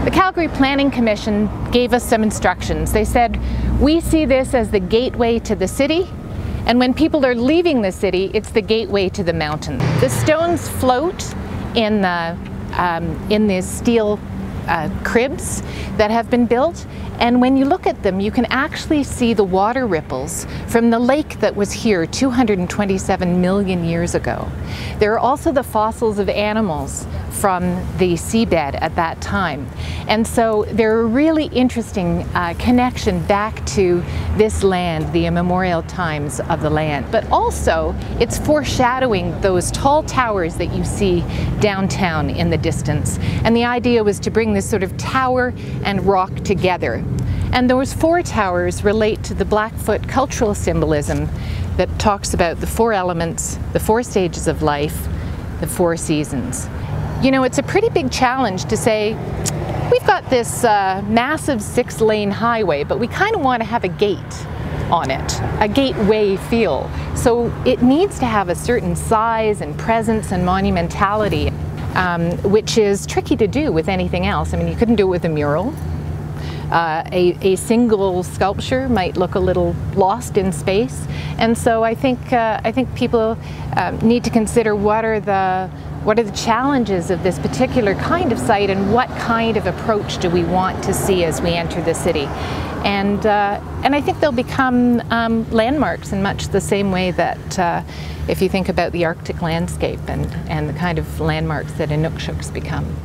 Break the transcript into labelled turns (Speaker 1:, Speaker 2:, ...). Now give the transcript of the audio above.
Speaker 1: The Calgary Planning Commission gave us some instructions. They said, we see this as the gateway to the city, and when people are leaving the city, it's the gateway to the mountain. The stones float in the steel cribs that have been built, and when you look at them, you can actually see the water ripples from the lake that was here 227 million years ago. There are also the fossils of animals from the seabed at that time. And so they're a really interesting connection back to this land, the immemorial times of the land. But also, it's foreshadowing those tall towers that you see downtown in the distance. And the idea was to bring this sort of tower and rock together. And those four towers relate to the Blackfoot cultural symbolism that talks about the four elements, the four stages of life, the four seasons. You know, it's a pretty big challenge to say, we've got this massive 6-lane highway, but we kind of want to have a gate on it, a gateway feel. So it needs to have a certain size and presence and monumentality, which is tricky to do with anything else. I mean, you couldn't do it with a mural. A single sculpture might look a little lost in space, and so I think people need to consider what are the challenges of this particular kind of site, and what kind of approach do we want to see as we enter the city. And I think they'll become landmarks in much the same way that if you think about the Arctic landscape and the kind of landmarks that Inukshuk's become.